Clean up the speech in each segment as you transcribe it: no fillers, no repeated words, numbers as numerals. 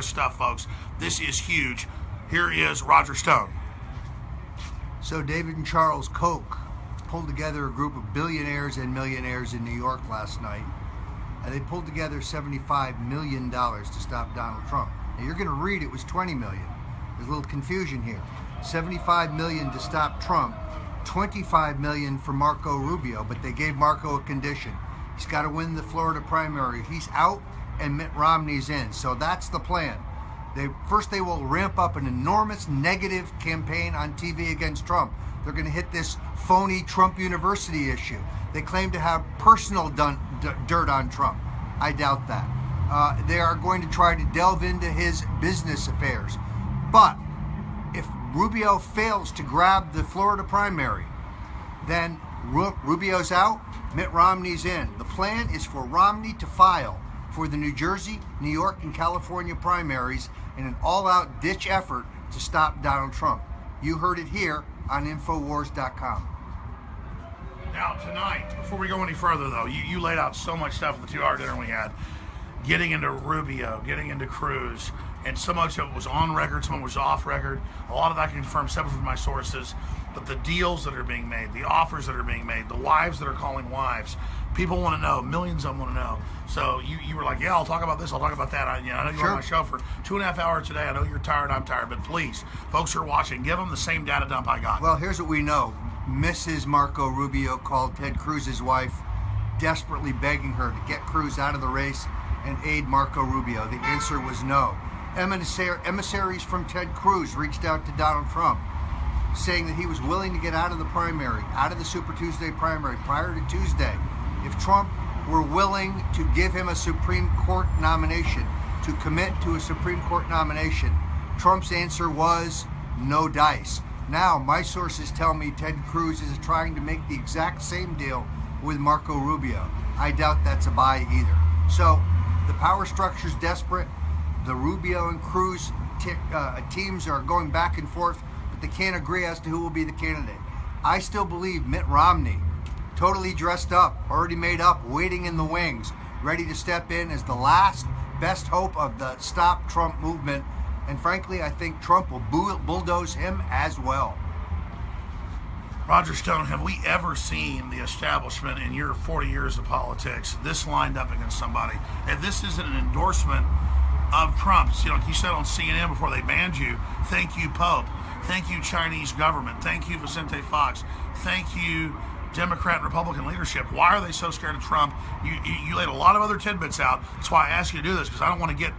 stuff, folks. This is huge. Here is Roger Stone. So David and Charles Koch pulled together a group of billionaires and millionaires in New York last night. And they pulled together $75 million to stop Donald Trump. Now you're going to read it was $20 million. There's a little confusion here. $75 million to stop Trump, $25 million for Marco Rubio, but they gave Marco a condition. He's got to win the Florida primary. He's out and Mitt Romney's in. So that's the plan. First they will ramp up an enormous negative campaign on TV against Trump. They're going to hit this phony Trump University issue. They claim to have personal dirt on Trump. I doubt that. They are going to try to delve into his business affairs. But if Rubio fails to grab the Florida primary, then Rubio's out, Mitt Romney's in. The plan is for Romney to file for the New Jersey, New York, and California primaries in an all-out ditch effort to stop Donald Trump. You heard it here on Infowars.com. Now tonight, before we go any further though, you laid out so much stuff in the 2-hour dinner we had, getting into Rubio, getting into CRUZ, and so much of it was on record, some of it was off record. A lot of that I can confirm separate from my sources, but the deals that are being made, the offers that are being made, the wives that are calling wives, people want to know, millions of them want to know. So you were like, yeah, I'll talk about this, I'll talk about that. I know you're on my show for 2.5 hours today. I know you're tired, I'm tired, but please, folks who are watching, give them the same data dump I got. Well, here's what we know. Mrs. Marco Rubio called Ted CRUZ's wife, desperately begging her to get CRUZ out of the race and aid Marco Rubio. The answer was no. Emissaries from Ted CRUZ reached out to Donald Trump, saying that he was willing to get out of the primary, out of the Super Tuesday primary prior to Tuesday, if Trump were willing to give him a Supreme Court nomination, to commit to a Supreme Court nomination. Trump's answer was no dice. Now, my sources tell me Ted CRUZ is trying to make the exact same deal with Marco Rubio. I doubt that's a buy either. So, the power structure's desperate. The Rubio and CRUZ teams are going back and forth, but they can't agree as to who will be the candidate. I still believe Mitt Romney, totally dressed up, already made up, waiting in the wings, ready to step in as the last best hope of the Stop Trump movement. And frankly, I think Trump will bulldoze him as well. Roger Stone, have we ever seen the establishment in your 40 years of politics this lined up against somebody? If this isn't an endorsement of Trump's, like you said on CNN before they banned you, thank you, Pope. Thank you, Chinese government. Thank you, Vicente Fox. Thank you, Democrat and Republican leadership. Why are they so scared of Trump? You laid a lot of other tidbits out. That's why I asked you to do this, because I don't want to get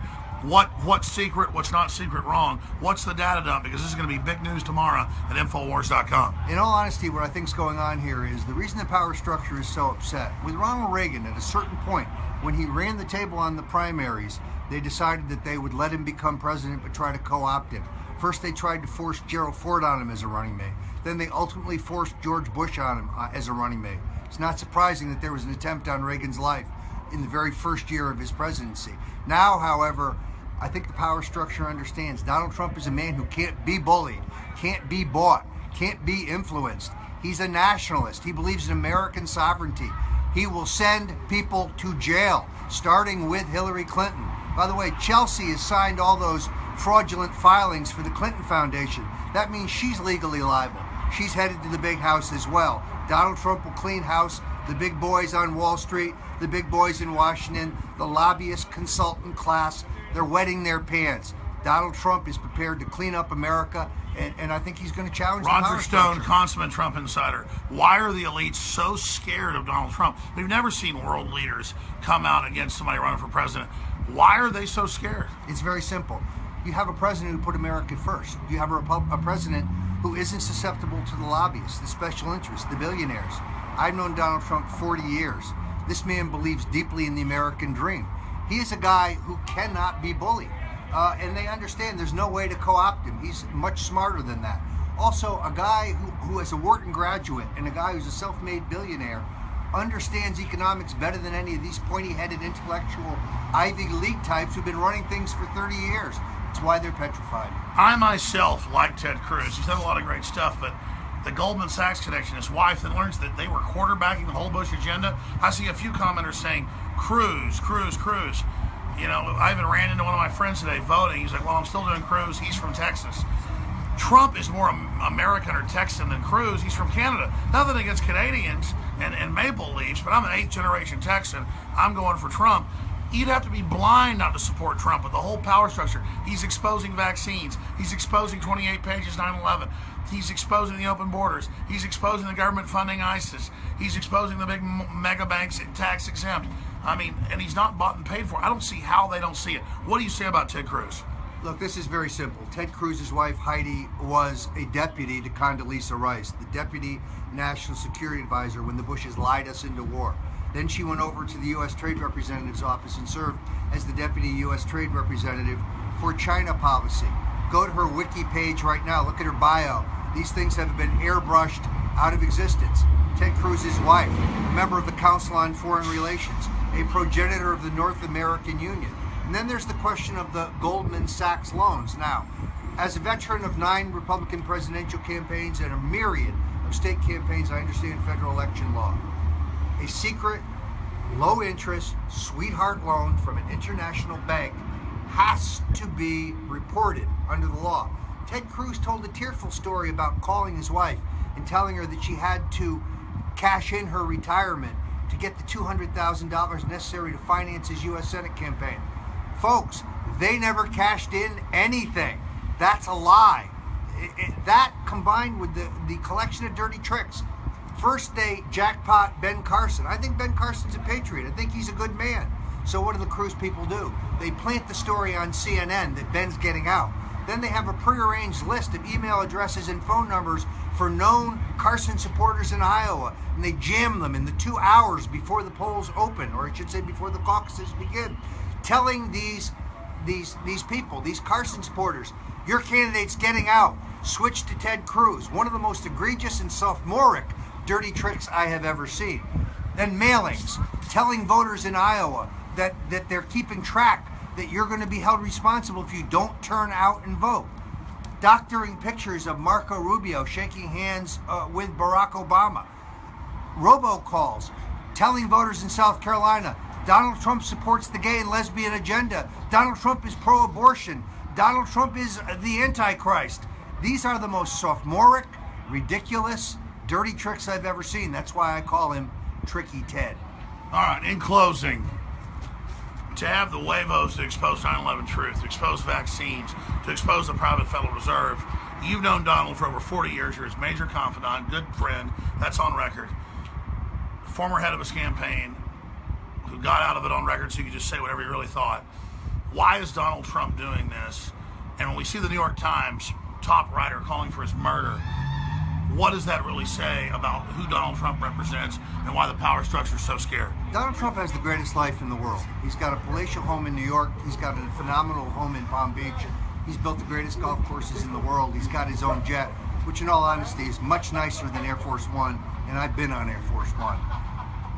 what's secret, what's not secret wrong. What's the data dump? Because this is going to be big news tomorrow at Infowars.com. In all honesty, what I think is going on here is the reason the power structure is so upset. With Ronald Reagan, at a certain point, when he ran the table on the primaries, they decided that they would let him become president but try to co-opt him. First, they tried to force Gerald Ford on him as a running mate. Then they ultimately forced George Bush on him as a running mate. It's not surprising that there was an attempt on Reagan's life in the very first year of his presidency. Now, however, I think the power structure understands Donald Trump is a man who can't be bullied, can't be bought, can't be influenced. He's a nationalist. He believes in American sovereignty. He will send people to jail, starting with Hillary Clinton. By the way, Chelsea has signed all those fraudulent filings for the Clinton Foundation. That means she's legally liable. She's headed to the big house as well. Donald Trump will clean house. The big boys on Wall Street, the big boys in Washington, the lobbyist consultant class, they're wetting their pants. Donald Trump is prepared to clean up America, and I think he's going to challenge Roger Stone, consummate Trump insider. Why are the elites so scared of Donald Trump? We've never seen world leaders come out against somebody running for president. Why are they so scared? It's very simple. You have a president who put America first. You have a president who isn't susceptible to the lobbyists, the special interests, the billionaires. I've known Donald Trump 40 years. This man believes deeply in the American dream. He is a guy who cannot be bullied. And they understand there's no way to co-opt him. He's much smarter than that. Also, a guy who is a Wharton graduate and a guy who's a self-made billionaire understands economics better than any of these pointy-headed intellectual Ivy League types who've been running things for 30 years. That's why they're petrified. I myself like Ted CRUZ. He's done a lot of great stuff, but the Goldman Sachs connection, his wife then learns that they were quarterbacking the whole Bush agenda. I see a few commenters saying, CRUZ. You know, I even ran into one of my friends today voting. He's like, well, I'm still doing Cruz. He's from Texas. Trump is more American or Texan than Cruz. He's from Canada. Nothing against Canadians and Maple Leafs, but I'm an 8th generation Texan. I'm going for Trump. You'd have to be blind not to support Trump with the whole power structure. He's exposing vaccines. He's exposing 28 pages 9/11. He's exposing the open borders. He's exposing the government funding ISIS. He's exposing the big mega banks tax exempt. I mean, and he's not bought and paid for. I don't see how they don't see it. What do you say about Ted CRUZ? Look, this is very simple. Ted Cruz's wife, Heidi, was a deputy to Condoleezza Rice, the deputy national security advisor when the Bushes lied us into war. Then she went over to the U.S. Trade Representative's office and served as the deputy U.S. Trade Representative for China policy. Go to her wiki page right now. Look at her bio. These things have been airbrushed out of existence. Ted Cruz's wife, a member of the Council on Foreign Relations, a progenitor of the North American Union. And then there's the question of the Goldman Sachs loans. Now, as a veteran of 9 Republican presidential campaigns and a myriad of state campaigns, I understand federal election law. A secret, low-interest, sweetheart loan from an international bank has to be reported under the law. Ted CRUZ told a tearful story about calling his wife and telling her that she had to cash in her retirement to get the $200,000 necessary to finance his U.S. Senate campaign. Folks, they never cashed in anything. That's a lie. That combined with the collection of dirty tricks. First, they jackpot Ben Carson. I think Ben Carson's a patriot. I think he's a good man. So what do the CRUZ people do? They plant the story on CNN that Ben's getting out. Then they have a prearranged list of email addresses and phone numbers for known Carson supporters in Iowa, and they jam them in the 2 hours before the polls open, or I should say before the caucuses begin, telling these people, these Carson supporters, your candidate's getting out. Switch to Ted CRUZ. One of the most egregious and sophomoric dirty tricks I have ever seen. Then mailings, telling voters in Iowa that they're keeping track, that you're going to be held responsible if you don't turn out and vote. Doctoring pictures of Marco Rubio shaking hands with Barack Obama. Robocalls, telling voters in South Carolina, Donald Trump supports the gay and lesbian agenda. Donald Trump is pro-abortion. Donald Trump is the Antichrist. These are the most sophomoric, ridiculous, dirty tricks I've ever seen. That's why I call him Tricky Ted. All right, in closing, to have the huevos to expose 9/11 truth, to expose vaccines, to expose the private Federal Reserve. You've known Donald for over 40 years. You're his major confidant, good friend. That's on record. Former head of his campaign, who got out of it on record so you could just say whatever you really thought. Why is Donald Trump doing this? And when we see the New York Times top writer calling for his murder, what does that really say about who Donald Trump represents and why the power structure is so scared? Donald Trump has the greatest life in the world. He's got a palatial home in New York. He's got a phenomenal home in Palm Beach. He's built the greatest golf courses in the world. He's got his own jet, which in all honesty is much nicer than Air Force One, and I've been on Air Force One.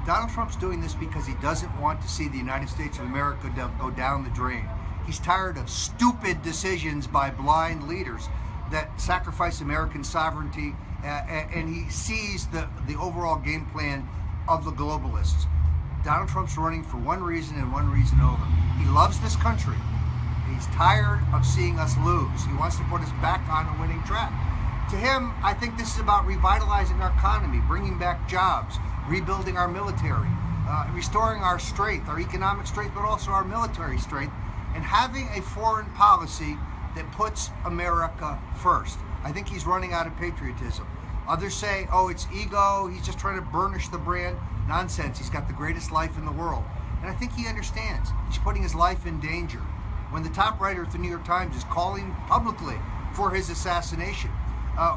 Donald Trump's doing this because he doesn't want to see the United States of America go down the drain. He's tired of stupid decisions by blind leaders that sacrifice American sovereignty, and he sees the overall game plan of the globalists. Donald Trump's running for one reason and one reason only. He loves this country. He's tired of seeing us lose. He wants to put us back on a winning track. To him, I think this is about revitalizing our economy, bringing back jobs, rebuilding our military, restoring our strength, our economic strength, but also our military strength, and having a foreign policy that puts America first. I think he's running out of patriotism. Others say, oh, it's ego, he's just trying to burnish the brand. Nonsense, he's got the greatest life in the world. And I think he understands. He's putting his life in danger. When the top writer at the New York Times is calling publicly for his assassination,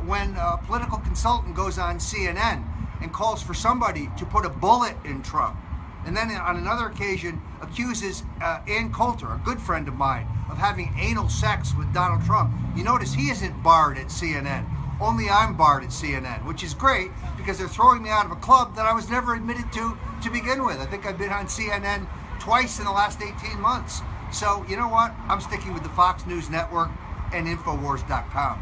when a political consultant goes on CNN and calls for somebody to put a bullet in Trump, and then on another occasion accuses Ann Coulter, a good friend of mine, of having anal sex with Donald Trump. You notice he isn't barred at CNN. Only I'm barred at CNN, which is great because they're throwing me out of a club that I was never admitted to begin with. I think I've been on CNN twice in the last 18 months. So, you know what? I'm sticking with the Fox News Network and Infowars.com.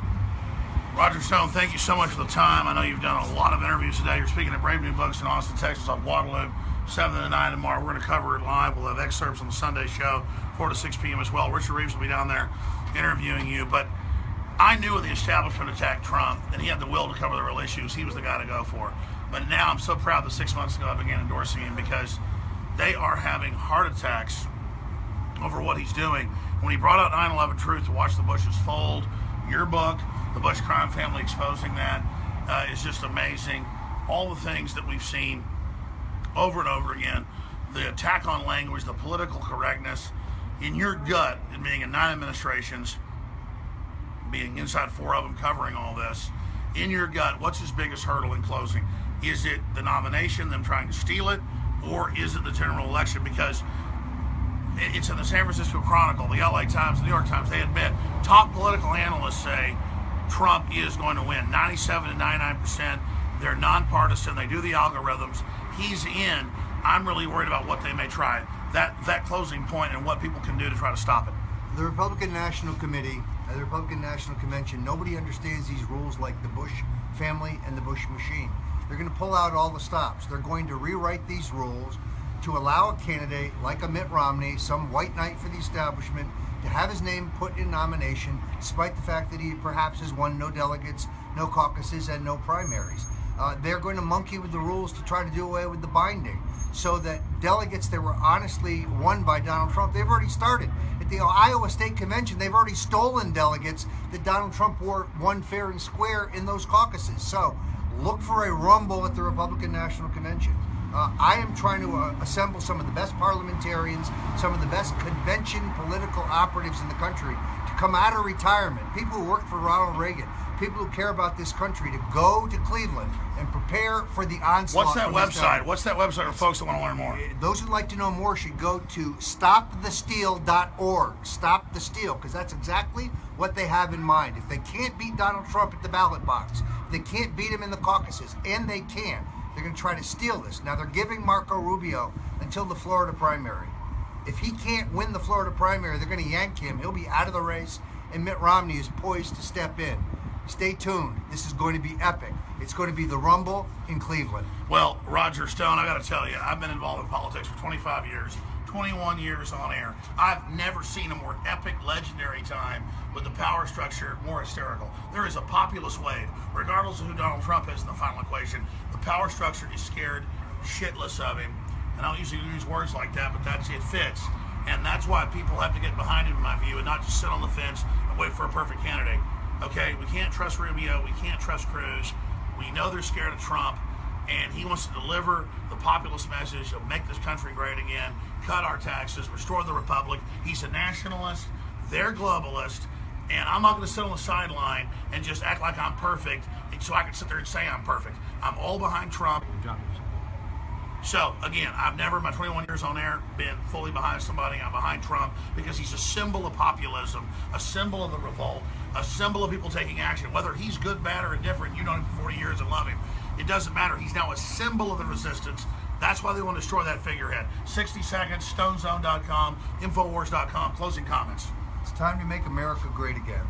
Roger Stone, thank you so much for the time. I know you've done a lot of interviews today. You're speaking at Brave New Books in Austin, Texas on Waterloo, 7 to 9 tomorrow. We're going to cover it live. We'll have excerpts on the Sunday show 4 to 6 p.m. as well. Richard Reeves will be down there interviewing you. But I knew when the establishment attacked Trump, and he had the will to cover the real issues, he was the guy to go for. But now I'm so proud that 6 months ago I began endorsing him, because they are having heart attacks over what he's doing. When he brought out 9/11 Truth to watch the Bushes fold, your book, The Bush Crime Family, exposing that, is just amazing. All the things that we've seen over and over again, the attack on language, the political correctness, in your gut, and being in 9 administrations, being inside 4 of them, covering all this, in your gut, what's his biggest hurdle in closing? Is it the nomination, them trying to steal it, or is it the general election? Because it's in the San Francisco Chronicle, the LA Times, the New York Times, they admit, top political analysts say Trump is going to win. 97 to 99%. They're nonpartisan. They do the algorithms. He's in. I'm really worried about what they may try. That closing point and what people can do to try to stop it. The Republican National Committee, the Republican National Convention, nobody understands these rules like the Bush family and the Bush machine. They're going to pull out all the stops. They're going to rewrite these rules to allow a candidate like a Mitt Romney, some white knight for the establishment, to have his name put in nomination, despite the fact that he perhaps has won no delegates, no caucuses, and no primaries. They're going to monkey with the rules to try to do away with the binding, so that delegates that were honestly won by Donald Trump, they've already started. At the Iowa State Convention, they've already stolen delegates that Donald Trump won fair and square in those caucuses. So look for a rumble at the Republican National Convention. I am trying to assemble some of the best parliamentarians, some of the best convention political operatives in the country to come out of retirement, people who worked for Ronald Reagan, people who care about this country, to go to Cleveland and prepare for the onslaught. What's that website? What's that website for folks that want to learn more? Those who'd like to know more should go to stopthesteal.org. Stop the Steal, because that's exactly what they have in mind. If they can't beat Donald Trump at the ballot box, if they can't beat him in the caucuses, and they can, they're going to try to steal this. Now, they're giving Marco Rubio until the Florida primary. If he can't win the Florida primary, they're going to yank him. He'll be out of the race, and Mitt Romney is poised to step in. Stay tuned. This is going to be epic. It's going to be the rumble in Cleveland. Well, Roger Stone, I got to tell you, I've been involved in politics for 25 years, 21 years on air. I've never seen a more epic, legendary time with the power structure more hysterical. There is a populist wave, regardless of who Donald Trump is in the final equation. The power structure is scared shitless of him. And I don't usually use words like that, but it fits. And that's why people have to get behind him, in my view, and not just sit on the fence and wait for a perfect candidate. Okay, we can't trust Rubio, we can't trust Cruz. We know they're scared of Trump, and he wants to deliver the populist message of make this country great again, cut our taxes, restore the republic. He's a nationalist, they're globalist, and I'm not going to sit on the sideline and just act like I'm perfect so I can sit there and say I'm perfect. I'm all behind Trump. So, again, I've never in my 21 years on air been fully behind somebody. I'm behind Trump because he's a symbol of populism, a symbol of the revolt, a symbol of people taking action. Whether he's good, bad, or indifferent, you know him for 40 years and love him. It doesn't matter. He's now a symbol of the resistance. That's why they want to destroy that figurehead. 60 seconds, stonezone.com, infowars.com. Closing comments. It's time to make America great again.